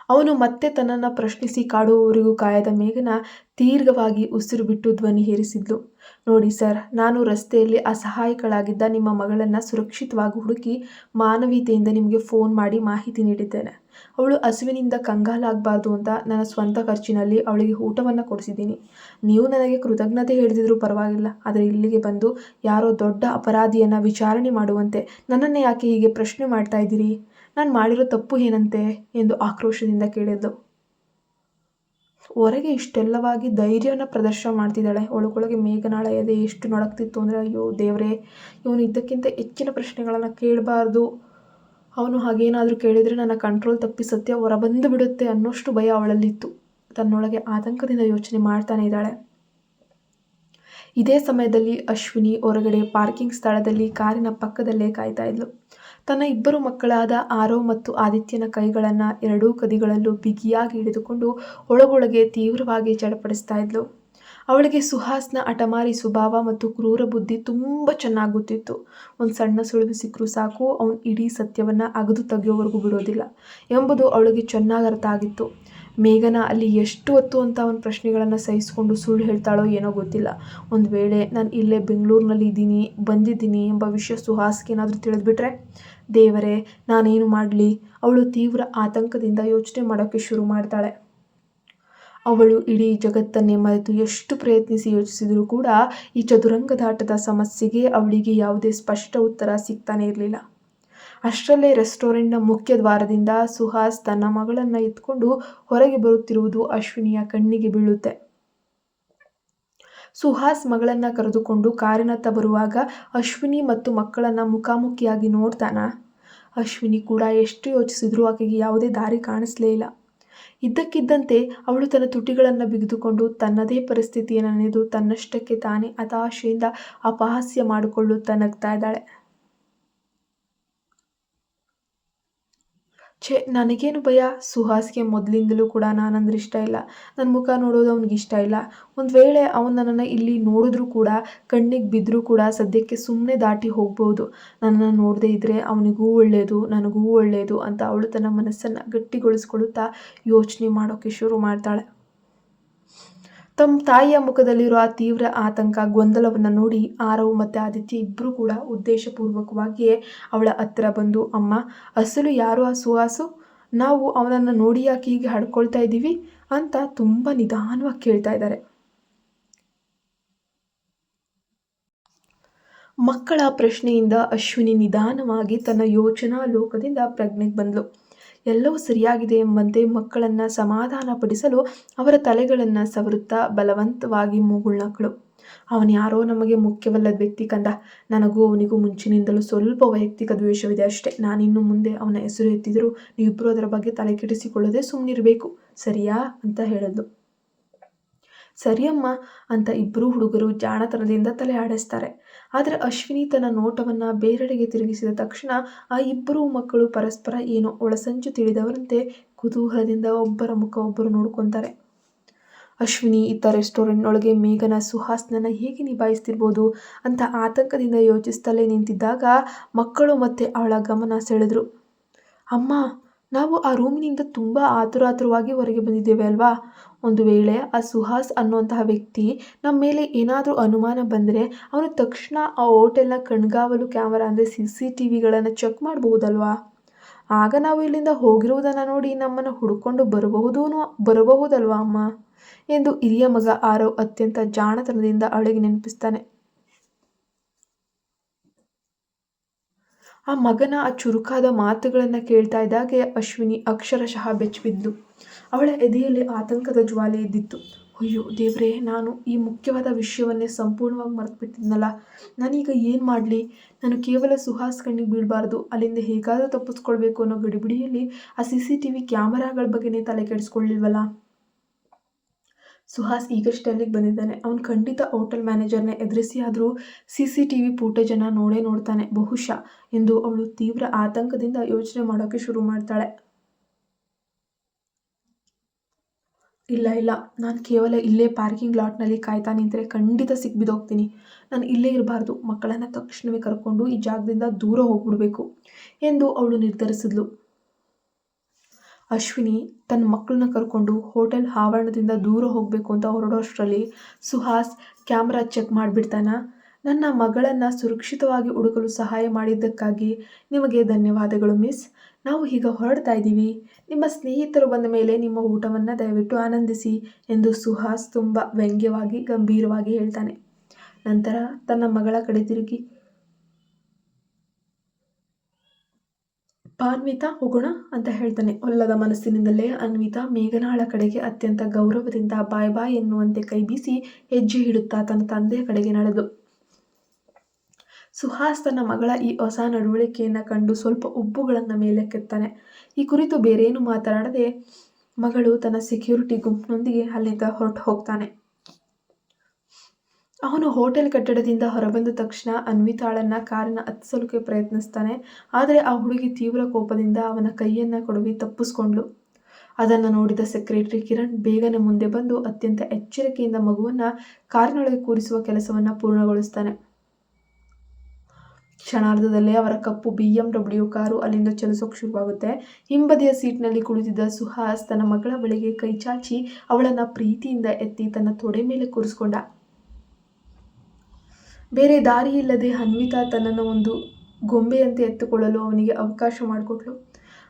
ಅವನು ಮತ್ತೆ ತನ್ನನ್ನು ಪ್ರಶ್ನಿಸಿ ಕಾಡುವವರೆಗೂ ಕಾಯದ ಮೇಘನ ದೀರ್ಘವಾಗಿ ಉಸಿರು ಬಿಟ್ಟು ಧ್ವನಿ ಹೇರಿಸಿದ್ಲು. ನೋಡಿ ಸರ್, ನಾನು ರಸ್ತೆಯಲ್ಲಿ ಅಸಹಾಯಕಳಾಗಿದ್ದ ನಿಮ್ಮ ಮಗಳನ್ನು ಸುರಕ್ಷಿತವಾಗಿ ಹುಡುಕಿ ಮಾನವೀಯತೆಯಿಂದ ನಿಮಗೆ ಫೋನ್ ಮಾಡಿ ಮಾಹಿತಿ ನೀಡಿದ್ದೇನೆ. ಅವಳು ಹಸುವಿನಿಂದ ಕಂಗಾಲಾಗಬಾರ್ದು ಅಂತ ನನ್ನ ಸ್ವಂತ ಖರ್ಚಿನಲ್ಲಿ ಅವಳಿಗೆ ಊಟವನ್ನು ಕೊಡಿಸಿದ್ದೀನಿ. ನೀವು ನನಗೆ ಕೃತಜ್ಞತೆ ಹೇಳಿದಿದ್ರೂ ಪರವಾಗಿಲ್ಲ, ಆದರೆ ಇಲ್ಲಿಗೆ ಬಂದು ಯಾರೋ ದೊಡ್ಡ ಅಪರಾಧಿಯನ್ನು ವಿಚಾರಣೆ ಮಾಡುವಂತೆ ನನ್ನನ್ನೇ ಯಾಕೆ ಹೀಗೆ ಪ್ರಶ್ನೆ ಮಾಡ್ತಾ ಇದ್ದೀರಿ? ನಾನು ಮಾಡಿರೋ ತಪ್ಪು ಏನಂತೆ ಎಂದು ಆಕ್ರೋಶದಿಂದ ಕೇಳಿದ್ಲು. ಹೊರಗೆ ಇಷ್ಟೆಲ್ಲವಾಗಿ ಧೈರ್ಯವನ್ನು ಪ್ರದರ್ಶನ ಮಾಡ್ತಿದ್ದಾಳೆ. ಒಳಗೊಳಗೆ ಮೇಘನಾಳ ಎದೆ ಎಷ್ಟು ನಡಕ್ತಿತ್ತು ಅಂದರೆ, ಅಯ್ಯೋ ದೇವರೇ, ಇವನು ಇದ್ದಕ್ಕಿಂತ ಹೆಚ್ಚಿನ ಪ್ರಶ್ನೆಗಳನ್ನು ಕೇಳಬಾರ್ದು, ಅವನು ಹಾಗೇನಾದರೂ ಕೇಳಿದರೆ ನನ್ನ ಕಂಟ್ರೋಲ್ ತಪ್ಪಿ ಸತ್ಯ ಹೊರಬಂದು ಬಿಡುತ್ತೆ ಅನ್ನೋಷ್ಟು ಭಯ ಅವಳಲ್ಲಿತ್ತು. ತನ್ನೊಳಗೆ ಆತಂಕದಿಂದ ಯೋಚನೆ ಮಾಡ್ತಾನೆ ಇದ್ದಾಳೆ. ಇದೇ ಸಮಯದಲ್ಲಿ ಅಶ್ವಿನಿ ಹೊರಗಡೆ ಪಾರ್ಕಿಂಗ್ ಸ್ಥಳದಲ್ಲಿ ಕಾರಿನ ಪಕ್ಕದಲ್ಲೇ ಕಾಯ್ತಾ ಇದ್ಲು. ತನ್ನ 2 ಮಕ್ಕಳಾದ ಆರವ್ ಮತ್ತು ಆದಿತ್ಯನ ಕೈಗಳನ್ನು 2 ಕದಿಗಳಲ್ಲೂ ಬಿಗಿಯಾಗಿ ಹಿಡಿದುಕೊಂಡು ಒಳಗೊಳಗೆ ತೀವ್ರವಾಗಿ ಚಡಪಡಿಸ್ತಾ ಇದ್ಲು. ಅವಳಿಗೆ ಸುಹಾಸ್ನ ಹಠಮಾರಿ ಸ್ವಭಾವ ಮತ್ತು ಕ್ರೂರ ಬುದ್ಧಿ ತುಂಬ ಚೆನ್ನಾಗಿ ಗೊತ್ತಿತ್ತು. ಒಂದು ಸಣ್ಣ ಸುಳಿವು ಸಿಕ್ಕರೂ ಸಾಕು, ಅವನು ಇಡೀ ಸತ್ಯವನ್ನು ಅಗದು ತೆಗೆಯೋವರೆಗೂ ಬಿಡೋದಿಲ್ಲ ಎಂಬುದು ಅವಳಿಗೆ ಚೆನ್ನಾಗಿ ಅರ್ಥ ಆಗಿತ್ತು. ಮೇಘನ ಅಲ್ಲಿ ಎಷ್ಟು ಹೊತ್ತು ಅಂತ ಅವನ ಪ್ರಶ್ನೆಗಳನ್ನು ಸಹಿಸಿಕೊಂಡು ಸುಳ್ಳು ಹೇಳ್ತಾಳೋ ಏನೋ ಗೊತ್ತಿಲ್ಲ. ಒಂದು ವೇಳೆ ನಾನು ಇಲ್ಲೇ ಬೆಂಗಳೂರಿನಲ್ಲಿ ಬಂದಿದ್ದೀನಿ ಎಂಬ ವಿಷಯ ಸುಹಾಸ್ಗೆ ಏನಾದರೂ ತಿಳಿದ್ಬಿಟ್ರೆ, ದೇವರೇ, ನಾನೇನು ಮಾಡಲಿ? ಅವಳು ತೀವ್ರ ಆತಂಕದಿಂದ ಯೋಚನೆ ಮಾಡೋಕ್ಕೆ ಶುರು ಮಾಡ್ತಾಳೆ. ಅವಳು ಇಡೀ ಜಗತ್ತನ್ನೇ ಮರೆತು ಎಷ್ಟು ಪ್ರಯತ್ನಿಸಿ ಯೋಚಿಸಿದರೂ ಕೂಡ ಈ ಚದುರಂಗದಾಟದ ಸಮಸ್ಯೆಗೆ ಅವಳಿಗೆ ಯಾವುದೇ ಸ್ಪಷ್ಟ ಉತ್ತರ ಸಿಗ್ತಾನೆ ಇರಲಿಲ್ಲ. ಅಷ್ಟರಲ್ಲೇ ರೆಸ್ಟೋರೆಂಟ್ನ ಮುಖ್ಯ ದ್ವಾರದಿಂದ ಸುಹಾಸ್ ತನ್ನ ಮಗಳನ್ನು ಎತ್ಕೊಂಡು ಹೊರಗೆ ಬರುತ್ತಿರುವುದು ಅಶ್ವಿನಿಯ ಕಣ್ಣಿಗೆ ಬೀಳುತ್ತೆ. ಸುಹಾಸ್ ಮಗಳನ್ನು ಕರೆದುಕೊಂಡು ಕಾರಿನತ್ತ ಬರುವಾಗ ಅಶ್ವಿನಿ ಮತ್ತು ಮಕ್ಕಳನ್ನು ಮುಖಾಮುಖಿಯಾಗಿ ನೋಡ್ತಾನ. ಅಶ್ವಿನಿ ಕೂಡ ಎಷ್ಟು ಯೋಚಿಸಿದ್ರೂ ಆಕೆಗೆ ಯಾವುದೇ ದಾರಿ ಕಾಣಿಸಲೇ ಇಲ್ಲ. ಇದ್ದಕ್ಕಿದ್ದಂತೆ ಅವಳು ತನ್ನ ತುಟಿಗಳನ್ನು ಬಿಗಿದುಕೊಂಡು ತನ್ನದೇ ಪರಿಸ್ಥಿತಿಯನ್ನು ನೆನೆದು ತನ್ನಷ್ಟಕ್ಕೆ ತಾನೇ ಹತಾಶೆಯಿಂದ ಅಪಹಾಸ್ಯ ಮಾಡಿಕೊಳ್ಳುತ್ತಾ ನಗ್ತಾ ಇದ್ದಾಳೆ. ನನಗೇನು ಭಯ? ಸುಹಾಸ್ಗೆ ಮೊದಲಿಂದಲೂ ಕೂಡ ನಾನಂದ್ರೆ ಇಷ್ಟ ಇಲ್ಲ. ನನ್ನ ಮುಖ ನೋಡೋದು ಅವ್ನಿಗೆ ಇಷ್ಟ ಇಲ್ಲ. ಒಂದು ವೇಳೆ ಅವನು ನನ್ನನ್ನು ಇಲ್ಲಿ ನೋಡಿದ್ರೂ ಕೂಡ, ಕಣ್ಣಿಗೆ ಬಿದ್ದರೂ ಕೂಡ ಸದ್ಯಕ್ಕೆ ಸುಮ್ಮನೆ ದಾಟಿ ಹೋಗ್ಬೋದು. ನನ್ನನ್ನು ನೋಡದೇ ಇದ್ದರೆ ಅವನಿಗೂ ಒಳ್ಳೆಯದು, ನನಗೂ ಒಳ್ಳೆಯದು ಅಂತ ಅವಳು ತನ್ನ ಮನಸ್ಸನ್ನು ಗಟ್ಟಿಗೊಳಿಸ್ಕೊಳ್ಳುತ್ತಾ ಯೋಚನೆ ಮಾಡೋಕ್ಕೆ ಶುರು ಮಾಡ್ತಾಳೆ. ತಮ್ಮ ತಾಯಿಯ ಮುಖದಲ್ಲಿರೋ ಆ ತೀವ್ರ ಆತಂಕ, ಗೊಂದಲವನ್ನು ನೋಡಿ ಆರವ್ ಮತ್ತು ಆದಿತ್ಯ ಇಬ್ಬರೂ ಕೂಡ ಉದ್ದೇಶಪೂರ್ವಕವಾಗಿಯೇ ಅವಳ ಹತ್ತಿರ ಬಂದು, ಅಮ್ಮ, ಅಸಲು ಯಾರು ಆ ಸುಹಾಸು? ನಾವು ಅವನನ್ನು ನೋಡಿ ಯಾಕೆ ಹೀಗೆ ಹಡ್ಕೊಳ್ತಾ ಇದ್ದೀವಿ ಅಂತ ತುಂಬ ನಿಧಾನವಾಗಿ ಕೇಳ್ತಾ ಇದ್ದಾರೆ. ಮಕ್ಕಳ ಪ್ರಶ್ನೆಯಿಂದ ಅಶ್ವಿನಿ ನಿಧಾನವಾಗಿ ತನ್ನ ಯೋಚನಾ ಲೋಕದಿಂದ ಪ್ರಜ್ಞೆಗೆ ಬಂದಳು. ಎಲ್ಲವೂ ಸರಿಯಾಗಿದೆ ಎಂಬಂತೆ ಮಕ್ಕಳನ್ನು ಸಮಾಧಾನಪಡಿಸಲು ಅವರ ತಲೆಗಳನ್ನು ಸವರುತ್ತಾ ಬಲವಂತವಾಗಿ ಮೂಗುಳ್ನಕ್ಕಳು. ಅವನು ಯಾರೋ ನಮಗೆ ಮುಖ್ಯವಲ್ಲದ ವ್ಯಕ್ತಿ ಕಂದ. ನನಗೂ ಅವನಿಗೂ ಮುಂಚಿನಿಂದಲೂ ಸ್ವಲ್ಪ ವೈಯಕ್ತಿಕ ದ್ವೇಷವಿದೆ ಅಷ್ಟೇ. ನಾನಿನ್ನು ಮುಂದೆ ಅವನ ಹೆಸರು ಎತ್ತಿದರೂ ನೀವಿಬ್ಬರು ಅದರ ಬಗ್ಗೆ ತಲೆ ಕೆಡಿಸಿಕೊಳ್ಳದೆ ಸುಮ್ಮನಿರಬೇಕು, ಸರಿಯಾ ಅಂತ ಹೇಳಿದ್ಲು. ಸರಿಯಮ್ಮ ಅಂತ ಇಬ್ಬರೂ ಹುಡುಗರು ಜಾಣತನದಿಂದ ತಲೆ ಆಡಿಸ್ತಾರೆ. ಆದರೆ ಅಶ್ವಿನಿ ತನ್ನ ನೋಟವನ್ನು ಬೇರೆಡೆಗೆ ತಿರುಗಿಸಿದ ತಕ್ಷಣ ಆ ಇಬ್ಬರೂ ಮಕ್ಕಳು ಪರಸ್ಪರ ಏನೋ ಒಳಸಂಚು ತಿಳಿದವರಂತೆ ಕುತೂಹಲದಿಂದ ಒಬ್ಬರ ಮುಖ ಒಬ್ಬರು ನೋಡ್ಕೊತಾರೆ. ಅಶ್ವಿನಿ ಇತ್ತ ರೆಸ್ಟೋರೆಂಟ್ನೊಳಗೆ ಮೇಘನ ಸುಹಾಸ್ನನ್ನು ಹೇಗೆ ನಿಭಾಯಿಸ್ತಿರ್ಬೋದು ಅಂತ ಆತಂಕದಿಂದ ಯೋಚಿಸ್ತಲೇ ನಿಂತಿದ್ದಾಗ ಮಕ್ಕಳು ಮತ್ತೆ ಅವಳ ಗಮನ ಸೆಳೆದ್ರು. ಅಮ್ಮ, ನಾವು ಆ ರೂಮಿನಿಂದ ತುಂಬ ಆತುರವಾಗಿ ಹೊರಗೆ ಬಂದಿದ್ದೇವೆ ಅಲ್ವಾ? ಒಂದು ವೇಳೆ ಆ ಸುಹಾಸ್ ಅನ್ನುವಂತಹ ವ್ಯಕ್ತಿ ನಮ್ಮ ಮೇಲೆ ಏನಾದರೂ ಅನುಮಾನ ಬಂದರೆ ಅವನು ತಕ್ಷಣ ಆ ಹೋಟೆಲ್ನ ಕಣ್ಗಾವಲು ಕ್ಯಾಮರಾ ಅಂದರೆ CCTVಗಳನ್ನು ಚೆಕ್ ಮಾಡಬಹುದಲ್ವಾ? ಆಗ ನಾವು ಇಲ್ಲಿಂದ ಹೋಗಿರುವುದನ್ನು ನೋಡಿ ನಮ್ಮನ್ನು ಹುಡುಕೊಂಡು ಬರಬಹುದಲ್ವಾ ಅಮ್ಮ ಎಂದು ಹಿರಿಯ ಮಗ ಆರವ್ ಅತ್ಯಂತ ಜಾಣತನದಿಂದ ಅವಳಿಗೆ ನೆನಪಿಸ್ತಾನೆ. ಆ ಮಗನ ಆ ಚುರುಕಾದ ಮಾತುಗಳನ್ನು ಕೇಳ್ತಾ ಇದ್ದಾಗೆ ಅಶ್ವಿನಿ ಅಕ್ಷರಶಃ ಬೆಚ್ಚಿಬಿದ್ಲು. ಅವಳ ಎದೆಯಲ್ಲಿ ಆತಂಕದ ಜ್ವಾಲೆ ಎದ್ದಿತ್ತು. ಅಯ್ಯೋ ದೇವ್ರೇ, ನಾನು ಈ ಮುಖ್ಯವಾದ ವಿಷಯವನ್ನೇ ಸಂಪೂರ್ಣವಾಗಿ ಮರೆತುಬಿಟ್ಟಿದ್ನಲ್ಲ. ನಾನೀಗ ಏನು ಮಾಡಲಿ? ನಾನು ಕೇವಲ ಸುಹಾಸ್ ಕಣ್ಣಿಗೆ ಬೀಳಬಾರ್ದು, ಅಲ್ಲಿಂದ ಹೇಗಾದರೂ ತಪ್ಪಿಸ್ಕೊಳ್ಬೇಕು ಅನ್ನೋ ಗಡಿಬಿಡಿಯಲ್ಲಿ ಆ CCTV ಕ್ಯಾಮರಾಗಳ ಬಗ್ಗೆನೇ ತಲೆ ಕೆಡಿಸ್ಕೊಳ್ಳಿಲ್ವಲ್ಲ. ಸುಹಾಸ್ ಈಗಷ್ಟೇ ಅಲ್ಲಿಗೆ ಬಂದಿದ್ದಾನೆ. ಅವನು ಖಂಡಿತ ಹೋಟೆಲ್ ಮ್ಯಾನೇಜರ್ನ ಎದುರಿಸಿ ಆದರೂ CCTV ಫೂಟೇಜನ್ನು ನೋಡೇ ನೋಡ್ತಾನೆ ಬಹುಶಃ ಎಂದು ಅವಳು ತೀವ್ರ ಆತಂಕದಿಂದ ಯೋಚನೆ ಮಾಡೋಕ್ಕೆ ಶುರು ಮಾಡ್ತಾಳೆ. ಇಲ್ಲ, ನಾನು ಕೇವಲ ಇಲ್ಲೇ ಪಾರ್ಕಿಂಗ್ ಲಾಟ್ನಲ್ಲಿ ಕಾಯ್ತಾ ನಿಂತರೆ ಖಂಡಿತ ಸಿಕ್ಬಿದ್ದೋಗ್ತೀನಿ. ನಾನು ಇಲ್ಲೇ ಇರಬಾರ್ದು, ಮಕ್ಕಳನ್ನು ತಕ್ಷಣವೇ ಕರ್ಕೊಂಡು ಈ ಜಾಗದಿಂದ ದೂರ ಹೋಗ್ಬಿಡ್ಬೇಕು ಎಂದು ಅವಳು ನಿರ್ಧರಿಸಿದ್ಲು. ಅಶ್ವಿನಿ ತನ್ನ ಮಕ್ಕಳನ್ನ ಕರ್ಕೊಂಡು ಹೋಟೆಲ್ ಆವರಣದಿಂದ ದೂರ ಹೋಗಬೇಕು ಅಂತ ಹೊರಡೋಷ್ಟರಲ್ಲಿ ಸುಹಾಸ್ ಕ್ಯಾಮ್ರಾ ಚೆಕ್ ಮಾಡಿಬಿಡ್ತಾನ. ನನ್ನ ಮಗಳನ್ನು ಸುರಕ್ಷಿತವಾಗಿ ಹುಡುಕಲು ಸಹಾಯ ಮಾಡಿದ್ದಕ್ಕಾಗಿ ನಿಮಗೆ ಧನ್ಯವಾದಗಳು ಮಿಸ್. ನಾವು ಈಗ ಹೊರಡ್ತಾ ಇದ್ದೀವಿ. ನಿಮ್ಮ ಸ್ನೇಹಿತರು ಬಂದ ಮೇಲೆ ನಿಮ್ಮ ಊಟವನ್ನು ದಯವಿಟ್ಟು ಆನಂದಿಸಿ ಎಂದು ಸುಹಾಸ್ ತುಂಬ ವ್ಯಂಗ್ಯವಾಗಿ ಗಂಭೀರವಾಗಿ ಹೇಳ್ತಾನೆ. ನಂತರ ತನ್ನ ಮಗಳ ಕಡೆ ತಿರುಗಿ, ಅನ್ವಿತಾ ಹೋಗೋಣ ಅಂತ ಹೇಳ್ತಾನೆ. ಒಲ್ಲದ ಮನಸ್ಸಿನಿಂದಲೇ ಅನ್ವಿತಾ ಮೇಘನಾಳ ಕಡೆಗೆ ಅತ್ಯಂತ ಗೌರವದಿಂದ ಬಾಯ್ ಎನ್ನುವಂತೆ ಕೈ ಬೀಸಿ ಹೆಜ್ಜೆ ಇಡುತ್ತಾ ತನ್ನ ತಂದೆಯ ಕಡೆಗೆ ನಡೆದು. ಸುಹಾಸ್ ತನ್ನ ಮಗಳ ಈ ಹೊಸ ನಡವಳಿಕೆಯನ್ನು ಕಂಡು ಸ್ವಲ್ಪ ಉಬ್ಬುಗಳನ್ನು ಮೇಲಕ್ಕೆತ್ತಾನೆ. ಈ ಕುರಿತು ಬೇರೇನು ಮಾತನಾಡದೆ ಮಗಳು ತನ್ನ ಸೆಕ್ಯೂರಿಟಿ ಗುಂಪಿನೊಂದಿಗೆ ಅಲ್ಲಿಂದ ಹೊರಟು ಹೋಗ್ತಾನೆ. ಅವನು ಹೋಟೆಲ್ ಕಟ್ಟಡದಿಂದ ಹೊರಬಂದ ತಕ್ಷಣ ಅನ್ವಿತಾಳನ್ನು ಕಾರನ್ನು ಹತ್ತಿಸಲಿಕ್ಕೆ ಪ್ರಯತ್ನಿಸ್ತಾನೆ. ಆದರೆ ಆ ಹುಡುಗಿ ತೀವ್ರ ಕೋಪದಿಂದ ಅವನ ಕೈಯನ್ನು ಕೊಡವಿ ತಪ್ಪಿಸ್ಕೊಂಡ್ಳು. ಅದನ್ನು ನೋಡಿದ ಸೆಕ್ರೆಟರಿ ಕಿರಣ್ ಬೇಗನೆ ಮುಂದೆ ಬಂದು ಅತ್ಯಂತ ಎಚ್ಚರಿಕೆಯಿಂದ ಮಗುವನ್ನು ಕಾರಿನೊಳಗೆ ಕೂರಿಸುವ ಕೆಲಸವನ್ನು ಪೂರ್ಣಗೊಳಿಸ್ತಾನೆ. ಕ್ಷಣಾರ್ಧದಲ್ಲೇ ಅವರ ಕಪ್ಪು BMW ಕಾರು ಅಲ್ಲಿಂದ ಚಲಿಸೋಕೆ ಶುರುವಾಗುತ್ತೆ. ಹಿಂಬದಿಯ ಸೀಟ್ನಲ್ಲಿ ಕುಳಿತಿದ್ದ ಸುಹಾಸ್ ತನ್ನ ಮಗಳ ಬಳಿಗೆ ಕೈ ಚಾಚಿ ಅವಳನ್ನು ಪ್ರೀತಿಯಿಂದ ಎತ್ತಿ ತನ್ನ ತೊಡೆ ಮೇಲೆ ಕೂರಿಸ್ಕೊಂಡ. ಬೇರೆ ದಾರಿ ಇಲ್ಲದೆ ಅನ್ವಿತಾ ತನ್ನನ್ನು ಒಂದು ಗೊಂಬೆಯಂತೆ ಎತ್ತುಕೊಳ್ಳಲು ಅವನಿಗೆ ಅವಕಾಶ ಮಾಡಿಕೊಟ್ಳು.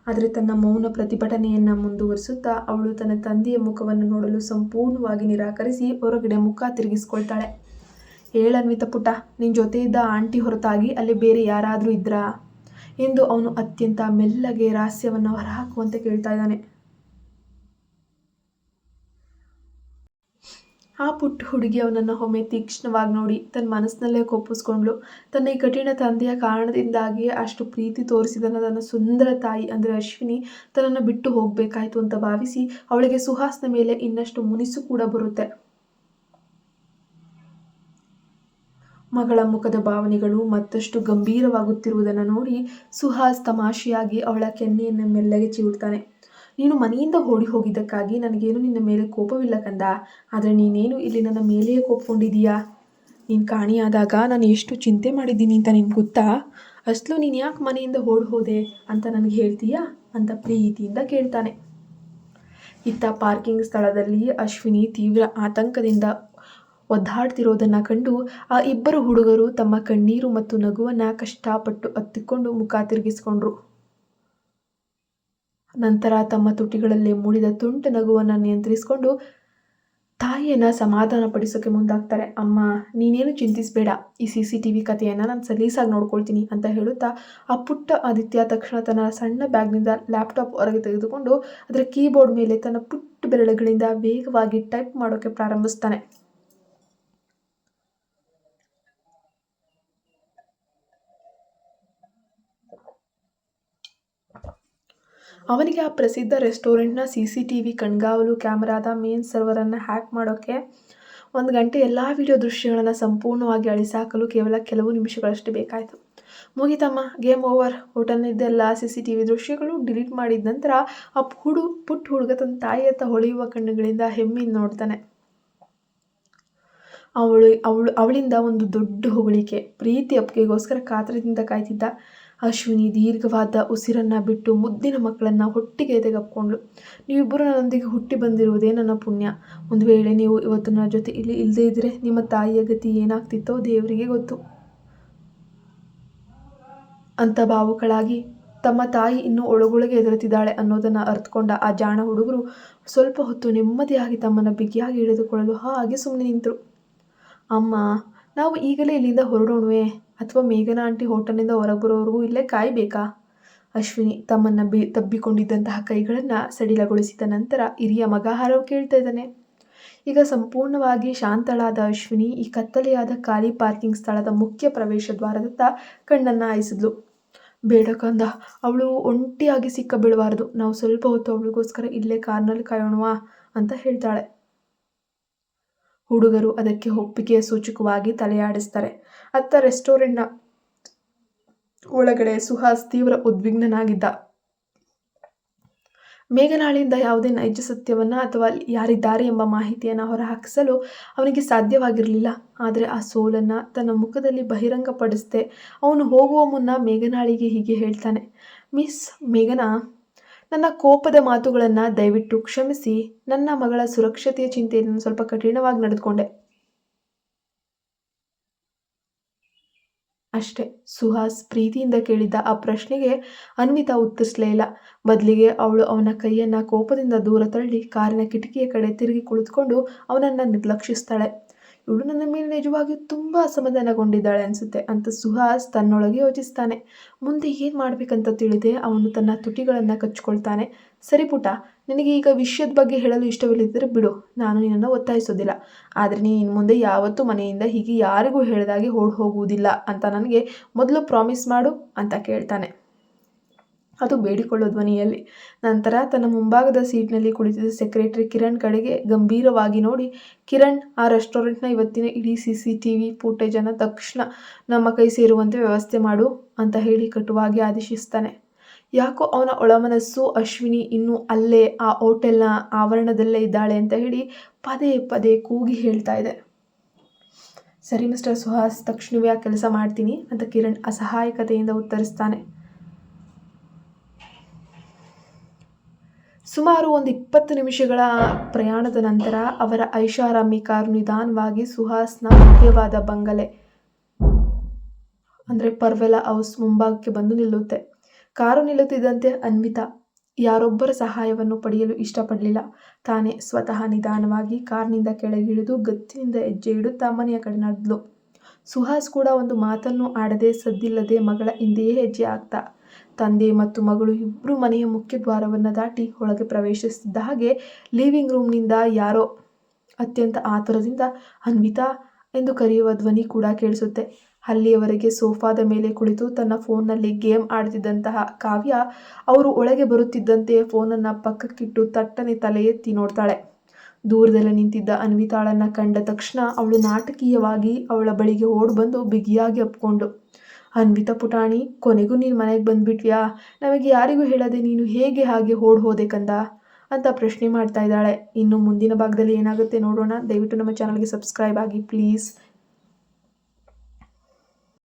ಆದರೆ ತನ್ನ ಮೌನ ಪ್ರತಿಭಟನೆಯನ್ನು ಮುಂದುವರಿಸುತ್ತಾ ಅವಳು ತನ್ನ ತಂದೆಯ ಮುಖವನ್ನು ನೋಡಲು ಸಂಪೂರ್ಣವಾಗಿ ನಿರಾಕರಿಸಿ ಹೊರಗಡೆ ಮುಖ ತಿರುಗಿಸ್ಕೊಳ್ತಾಳೆ. ಹೇಳನ್ವಿತಾ ಪುಟ್ಟ, ನಿನ್ನ ಜೊತೆ ಇದ್ದ ಆಂಟಿ ಹೊರತಾಗಿ ಅಲ್ಲಿ ಬೇರೆ ಯಾರಾದರೂ ಇದ್ರಾ ಎಂದು ಅವನು ಅತ್ಯಂತ ಮೆಲ್ಲಗೆ ರಹಸ್ಯವನ್ನು ಹೊರಹಾಕುವಂತೆ ಕೇಳ್ತಾ ಇದ್ದಾನೆ. ಆ ಪುಟ್ಟ ಹುಡುಗಿ ಅವನನ್ನು ಒಮ್ಮೆ ತೀಕ್ಷ್ಣವಾಗಿ ನೋಡಿ ತನ್ನ ಮನಸ್ಸಿನಲ್ಲೇ ಕೋಪಿಸ್ಕೊಂಡ್ಳು. ತನ್ನ ಈ ಕಠಿಣ ತಂದೆಯ ಕಾರಣದಿಂದಾಗಿ ಅಷ್ಟು ಪ್ರೀತಿ ತೋರಿಸಿದ ತನ್ನ ಸುಂದರ ತಾಯಿ ಅಂದರೆ ಅಶ್ವಿನಿ ತನ್ನನ್ನು ಬಿಟ್ಟು ಹೋಗಬೇಕಾಯ್ತು ಅಂತ ಭಾವಿಸಿ ಅವಳಿಗೆ ಸುಹಾಸ್ನ ಮೇಲೆ ಇನ್ನಷ್ಟು ಮುನಿಸು ಕೂಡ ಬರುತ್ತೆ. ಮಗಳ ಮುಖದ ಭಾವನೆಗಳು ಮತ್ತಷ್ಟು ಗಂಭೀರವಾಗುತ್ತಿರುವುದನ್ನು ನೋಡಿ ಸುಹಾಸ್ ತಮಾಷೆಯಾಗಿ ಅವಳ ಕೆನ್ನೆಯನ್ನು ಮೆಲ್ಲಗೆ ಚಿವುಡ್ತಾನೆ. ನೀನು ಮನೆಯಿಂದ ಓಡಿ ಹೋಗಿದ್ದಕ್ಕಾಗಿ ನನಗೇನು ನಿನ್ನ ಮೇಲೆ ಕೋಪವಿಲ್ಲ ಕಂದ, ಆದರೆ ನೀನೇನು ಇಲ್ಲಿ ನನ್ನ ಮೇಲೆಯೇ ಕೋಪಗೊಂಡಿದೀಯಾ? ನೀನು ಕಾಣಿಯಾದಾಗ ನಾನು ಎಷ್ಟು ಚಿಂತೆ ಮಾಡಿದ್ದೀನಿ ಅಂತ ನಿನ್ಗೆ ಗೊತ್ತಾ? ಅಸಲು ನೀನು ಯಾಕೆ ಮನೆಯಿಂದ ಓಡಿ ಹೋದೆ ಅಂತ ನನಗೆ ಹೇಳ್ತೀಯಾ ಅಂತ ಪ್ರೀತಿಯಿಂದ ಕೇಳ್ತಾನೆ. ಇತ್ತ ಪಾರ್ಕಿಂಗ್ ಸ್ಥಳದಲ್ಲಿ ಅಶ್ವಿನಿ ತೀವ್ರ ಆತಂಕದಿಂದ ಒದ್ದಾಡ್ತಿರೋದನ್ನು ಕಂಡು ಆ ಇಬ್ಬರು ಹುಡುಗರು ತಮ್ಮ ಕಣ್ಣೀರು ಮತ್ತು ನಗುವನ್ನು ಕಷ್ಟಪಟ್ಟು ಹತ್ತಿಕೊಂಡು ಮುಖ ತಿರುಗಿಸ್ಕೊಂಡ್ರು. ನಂತರ ತಮ್ಮ ತುಟಿಗಳಲ್ಲಿ ಮೂಡಿದ ತುಂಟ ನಗುವನ್ನು ನಿಯಂತ್ರಿಸಿಕೊಂಡು ತಾಯಿಯನ್ನು ಸಮಾಧಾನ ಪಡಿಸೋಕೆ ಮುಂದಾಗ್ತಾರೆ. ಅಮ್ಮ, ನೀನೇನು ಚಿಂತಿಸಬೇಡ, ಈ CCTV ಕಥೆಯನ್ನು ನಾನು ಸಲೀಸಾಗಿ ನೋಡ್ಕೊಳ್ತೀನಿ ಅಂತ ಹೇಳುತ್ತಾ ಆ ಪುಟ್ಟ ಆದಿತ್ಯ ತಕ್ಷಣ ತನ್ನ ಸಣ್ಣ ಬ್ಯಾಗ್ನಿಂದ ಲ್ಯಾಪ್ಟಾಪ್ ಹೊರಗೆ ತೆಗೆದುಕೊಂಡು ಅದರ ಕೀಬೋರ್ಡ್ ಮೇಲೆ ತನ್ನ ಪುಟ್ಟ ಬೆರಳುಗಳಿಂದ ವೇಗವಾಗಿ ಟೈಪ್ ಮಾಡೋಕ್ಕೆ ಪ್ರಾರಂಭಿಸ್ತಾನೆ. ಅವನಿಗೆ ಆ ಪ್ರಸಿದ್ಧ ರೆಸ್ಟೋರೆಂಟ್ನ CCTV ಕಣ್ಗಾವಲು ಕ್ಯಾಮರಾದ ಮೇನ್ ಸರ್ವರನ್ನು ಹ್ಯಾಕ್ ಮಾಡೋಕ್ಕೆ 1 ಗಂಟೆ ಎಲ್ಲ ವಿಡಿಯೋ ದೃಶ್ಯಗಳನ್ನು ಸಂಪೂರ್ಣವಾಗಿ ಅಳಿಸಾಕಲು ಕೇವಲ ಕೆಲವು ನಿಮಿಷಗಳಷ್ಟು ಬೇಕಾಯಿತು. ಮುಗಿತಮ್ಮ, ಗೇಮ್ ಓವರ್. ಹೋಟೆಲ್ನಿದ್ದೆಲ್ಲ CCTV ದೃಶ್ಯಗಳು ಡಿಲೀಟ್ ಮಾಡಿದ ನಂತರ ಆ ಪುಟ್ಟ ಹುಡುಗ ತನ್ನ ತಾಯಿಯತ್ತ ಹೊಳೆಯುವ ಕಣ್ಣುಗಳಿಂದ ಹೆಮ್ಮೆಯಿಂದ ನೋಡ್ತಾನೆ. ಅವಳಿಂದ ಒಂದು ದೊಡ್ಡ ಹೊಗಳಿಕೆ, ಪ್ರೀತಿ ಅಪ್ಪಿಗೆಗೋಸ್ಕರ ಕಾತರದಿಂದ ಕಾಯ್ತಿದ್ದ. ಅಶ್ವಿನಿ ದೀರ್ಘವಾದ ಉಸಿರನ್ನು ಬಿಟ್ಟು ಮುದ್ದಿನ ಮಕ್ಕಳನ್ನು ಹೊಟ್ಟಿಗೆ ತೆಗೆದುಕೊಂಡ್ಳು. ನೀವಿಬ್ಬರು ನನ್ನೊಂದಿಗೆ ಹುಟ್ಟಿ ಬಂದಿರುವುದೇ ನನ್ನ ಪುಣ್ಯ. ಒಂದು ವೇಳೆ ನೀವು ಇವತ್ತು ನನ್ನ ಜೊತೆ ಇಲ್ಲಿ ಇಲ್ಲದೇ ಇದ್ದರೆ ನಿಮ್ಮ ತಾಯಿಯ ಗತಿ ಏನಾಗ್ತಿತ್ತೋ ದೇವರಿಗೆ ಗೊತ್ತು ಅಂತ ಭಾವುಕಳಾಗಿ ತಮ್ಮ ತಾಯಿ ಇನ್ನೂ ಒಳಗೊಳಗೆ ಎದುರುತ್ತಿದ್ದಾಳೆ ಅನ್ನೋದನ್ನು ಅರ್ಥಕೊಂಡ ಆ ಜಾಣ ಹುಡುಗರು ಸ್ವಲ್ಪ ಹೊತ್ತು ನೆಮ್ಮದಿಯಾಗಿ ತಮ್ಮನ್ನು ಬಿಗಿಯಾಗಿ ಹಿಡಿದುಕೊಳ್ಳಲು ಹಾಗೆ ಸುಮ್ಮನೆ ನಿಂತರು. ಅಮ್ಮ, ನಾವು ಈಗಲೇ ಇಲ್ಲಿಂದ ಹೊರಡೋಣವೇ ಅಥವಾ ಮೇಘನಾ ಆಂಟಿ ಹೋಟೆಲ್ನಿಂದ ಹೊರಗೆ ಬರೋವರೆಗೂ ಇಲ್ಲೇ ಕಾಯಬೇಕಾ? ಅಶ್ವಿನಿ ತಮ್ಮನ್ನು ತಬ್ಬಿಕೊಂಡಿದ್ದಂತಹ ಕೈಗಳನ್ನು ಸಡಿಲಗೊಳಿಸಿದ ನಂತರ ಹಿರಿಯ ಮಗ ಹಾರವ್ ಕೇಳ್ತಾ ಇದ್ದಾನೆ. ಈಗ ಸಂಪೂರ್ಣವಾಗಿ ಶಾಂತಳಾದ ಅಶ್ವಿನಿ ಈ ಕತ್ತಲೆಯಾದ ಖಾಲಿ ಪಾರ್ಕಿಂಗ್ ಸ್ಥಳದ ಮುಖ್ಯ ಪ್ರವೇಶ ದ್ವಾರದತ್ತ ಕಣ್ಣನ್ನು ಹಾಯಿಸಿದ್ಲು. ಬೇಡ ಕಂದ, ಅವಳು ಒಂಟಿಯಾಗಿ ಸಿಕ್ಕ ಬೀಳಬಾರ್ದು. ನಾವು ಸ್ವಲ್ಪ ಹೊತ್ತು ಅವಳಿಗೋಸ್ಕರ ಇಲ್ಲೇ ಕಾರ್ನಲ್ಲಿ ಕಾಯೋಣವಾ ಅಂತ ಹೇಳ್ತಾಳೆ. ಹುಡುಗರು ಅದಕ್ಕೆ ಒಪ್ಪಿಗೆಯ ಸೂಚಕವಾಗಿ ತಲೆಯಾಡಿಸ್ತಾರೆ. ಅತ್ತ ರೆಸ್ಟೋರೆಂಟ್ನ ಒಳಗಡೆ ಸುಹಾಸ್ ತೀವ್ರ ಉದ್ವಿಗ್ನನಾಗಿದ್ದ. ಮೇಘನಾಳಿಂದ ಯಾವುದೇ ನೈಜ ಸತ್ಯವನ್ನು ಅಥವಾ ಯಾರಿದ್ದಾರೆ ಎಂಬ ಮಾಹಿತಿಯನ್ನು ಹೊರಹಾಕಿಸಲು ಅವನಿಗೆ ಸಾಧ್ಯವಾಗಿರಲಿಲ್ಲ. ಆದರೆ ಆ ಸೋಲನ್ನು ತನ್ನ ಮುಖದಲ್ಲಿ ಬಹಿರಂಗಪಡಿಸದೆ ಅವನು ಹೋಗುವ ಮುನ್ನ ಮೇಘನಾಳಿಗೆ ಹೀಗೆ ಹೇಳ್ತಾನೆ. ಮಿಸ್ ಮೇಘನಾ, ನನ್ನ ಕೋಪದ ಮಾತುಗಳನ್ನು ದಯವಿಟ್ಟು ಕ್ಷಮಿಸಿ. ನನ್ನ ಮಗಳ ಸುರಕ್ಷತೆಯ ಚಿಂತೆಯನ್ನು ಸ್ವಲ್ಪ ಕಠಿಣವಾಗಿ ನಡೆದುಕೊಂಡೆ ಅಷ್ಟೇ. ಸುಹಾಸ್ ಪ್ರೀತಿಯಿಂದ ಕೇಳಿದ್ದ ಆ ಪ್ರಶ್ನೆಗೆ ಅನ್ವಿತಾ ಉತ್ತರಿಸಲೇ ಇಲ್ಲ. ಬದಲಿಗೆ ಅವಳು ಅವನ ಕೈಯನ್ನು ಕೋಪದಿಂದ ದೂರ ತಳ್ಳಿ ಕಾರಿನ ಕಿಟಕಿಯ ಕಡೆ ತಿರುಗಿ ಕುಳಿತುಕೊಂಡು ಅವನನ್ನು ನಿರ್ಲಕ್ಷಿಸ್ತಾಳೆ. ಇವಳು ನನ್ನ ಮೇಲೆ ನಿಜವಾಗಿಯೂ ತುಂಬ ಅಸಮಾಧಾನಗೊಂಡಿದ್ದಾಳೆ ಅನಿಸುತ್ತೆ ಅಂತ ಸುಹಾಸ್ ತನ್ನೊಳಗೆ ಯೋಚಿಸ್ತಾನೆ. ಮುಂದೆ ಏನು ಮಾಡಬೇಕಂತ ತಿಳಿದೆ ಅವನು ತನ್ನ ತುಟಿಗಳನ್ನು ಕಚ್ಕೊಳ್ತಾನೆ. ಸರಿ ಪುಟ, ನಿನಗೆ ಈಗ ವಿಷಯದ ಬಗ್ಗೆ ಹೇಳಲು ಇಷ್ಟವಿಲ್ಲದಿದ್ದರೆ ಬಿಡು, ನಾನು ನಿನ್ನನ್ನು ಒತ್ತಾಯಿಸೋದಿಲ್ಲ. ಆದರೆ ನೀನು ಮುಂದೆ ಯಾವತ್ತೂ ಮನೆಯಿಂದ ಹೀಗೆ ಯಾರಿಗೂ ಹೇಳಿದಾಗೆ ಹೋಗುವುದಿಲ್ಲ ಅಂತ ನನಗೆ ಮೊದಲು ಪ್ರಾಮಿಸ್ ಮಾಡು ಅಂತ ಕೇಳ್ತಾನೆ, ಅದು ಬೇಡಿಕೊಳ್ಳೋ ಧ್ವನಿಯಲ್ಲಿ. ನಂತರ ತನ್ನ ಮುಂಭಾಗದ ಸೀಟ್ನಲ್ಲಿ ಕುಳಿತಿದ್ದ ಸೆಕ್ರೆಟರಿ ಕಿರಣ್ ಕಡೆಗೆ ಗಂಭೀರವಾಗಿ ನೋಡಿ, ಕಿರಣ್, ಆ ರೆಸ್ಟೋರೆಂಟ್ನ ಇವತ್ತಿನ ಇಡೀ CCTV ಫುಟೇಜನ್ನು ತಕ್ಷಣ ನಮ್ಮ ಕೈ ಸೇರುವಂತೆ ವ್ಯವಸ್ಥೆ ಮಾಡು ಅಂತ ಹೇಳಿ ಕಟುವಾಗಿ ಆದೇಶಿಸ್ತಾನೆ. ಯಾಕೋ ಅವನ ಒಳಮನಸ್ಸು ಅಶ್ವಿನಿ ಇನ್ನೂ ಅಲ್ಲೇ ಆ ಹೋಟೆಲ್ನ ಆವರಣದಲ್ಲೇ ಇದ್ದಾಳೆ ಅಂತ ಹೇಳಿ ಪದೇ ಪದೇ ಕೂಗಿ ಹೇಳ್ತಾ ಇದೆ. ಸರಿ ಮಿಸ್ಟರ್ ಸುಹಾಸ್, ತಕ್ಷಣವೇ ಆ ಕೆಲಸ ಮಾಡ್ತೀನಿ ಅಂತ ಕಿರಣ್ ಅಸಹಾಯಕತೆಯಿಂದ ಉತ್ತರಿಸ್ತಾನೆ. ಸುಮಾರು ಒಂದು 20 ನಿಮಿಷಗಳ ಪ್ರಯಾಣದ ನಂತರ ಅವರ ಐಷಾರಾಮಿ ಕಾರು ನಿಧಾನವಾಗಿ ಸುಹಾಸ್ನ ಭವ್ಯವಾದ ಬಂಗಲೆ ಅಂದರೆ ಪರ್ವೆಲಾ ಹೌಸ್ ಮುಂಭಾಗಕ್ಕೆ ಬಂದು ನಿಲ್ಲುತ್ತೆ. ಕಾರು ನಿಲ್ಲುತ್ತಿದ್ದಂತೆ ಅನ್ವಿತಾ ಯಾರೊಬ್ಬರ ಸಹಾಯವನ್ನು ಪಡೆಯಲು ಇಷ್ಟಪಡಲಿಲ್ಲ. ತಾನೇ ಸ್ವತಃ ನಿಧಾನವಾಗಿ ಕಾರ್ನಿಂದ ಕೆಳಗಿಳಿದು ಗತ್ತಿನಿಂದ ಹೆಜ್ಜೆ ಇಡುತ್ತಾ ಮನೆಯ ಕಡೆ ನಡೆದ್ಲು. ಸುಹಾಸ್ ಕೂಡ ಒಂದು ಮಾತನ್ನು ಆಡದೆ ಸದ್ದಿಲ್ಲದೆ ಮಗಳ ಹಿಂದೆಯೇ ಹೆಜ್ಜೆ ಹಾಕ್ತ. ತಂದೆ ಮತ್ತು ಮಗಳು ಇಬ್ಬರು ಮನೆಯ ಮುಖ್ಯ ದ್ವಾರವನ್ನು ದಾಟಿ ಒಳಗೆ ಪ್ರವೇಶಿಸಿದ್ದ ಹಾಗೆ ಲಿವಿಂಗ್ ರೂಮ್ನಿಂದ ಯಾರೋ ಅತ್ಯಂತ ಆತುರದಿಂದ ಅನ್ವಿತಾ ಎಂದು ಕರೆಯುವ ಧ್ವನಿ ಕೂಡ ಕೇಳಿಸುತ್ತೆ. ಅಲ್ಲಿಯವರೆಗೆ ಸೋಫಾದ ಮೇಲೆ ಕುಳಿತು ತನ್ನ ಫೋನ್ನಲ್ಲಿ ಗೇಮ್ ಆಡ್ತಿದ್ದಂತಹ ಕಾವ್ಯ ಅವರು ಒಳಗೆ ಬರುತ್ತಿದ್ದಂತೆ ಫೋನನ್ನು ಪಕ್ಕಕ್ಕಿಟ್ಟು ತಟ್ಟನೆ ತಲೆ ಎತ್ತಿ ನೋಡ್ತಾಳೆ. ದೂರದಲ್ಲೇ ನಿಂತಿದ್ದ ಅನ್ವಿತಾಳನ್ನು ಕಂಡ ತಕ್ಷಣ ಅವಳು ನಾಟಕೀಯವಾಗಿ ಅವಳ ಬಳಿಗೆ ಓಡ್ಬಂದು ಬಿಗಿಯಾಗಿ ಅಪ್ಕೊಂಡು, ಅನ್ವಿತಾ ಪುಟಾಣಿ, ಕೊನೆಗೂ ನೀನು ಮನೆಗೆ ಬಂದ್ಬಿಟ್ವ್ಯಾ? ನಮಗೆ ಯಾರಿಗೂ ಹೇಳದೆ ನೀನು ಹೇಗೆ ಹಾಗೆ ಓಡ್ ಹೋದೆ ಕಂದ ಅಂತ ಪ್ರಶ್ನೆ ಮಾಡ್ತಾ ಇದ್ದಾಳೆ. ಇನ್ನು ಮುಂದಿನ ಭಾಗದಲ್ಲಿ ಏನಾಗುತ್ತೆ ನೋಡೋಣ. ದಯವಿಟ್ಟು ನಮ್ಮ ಚಾನಲ್ಗೆ ಸಬ್ಸ್ಕ್ರೈಬ್ ಆಗಿ ಪ್ಲೀಸ್.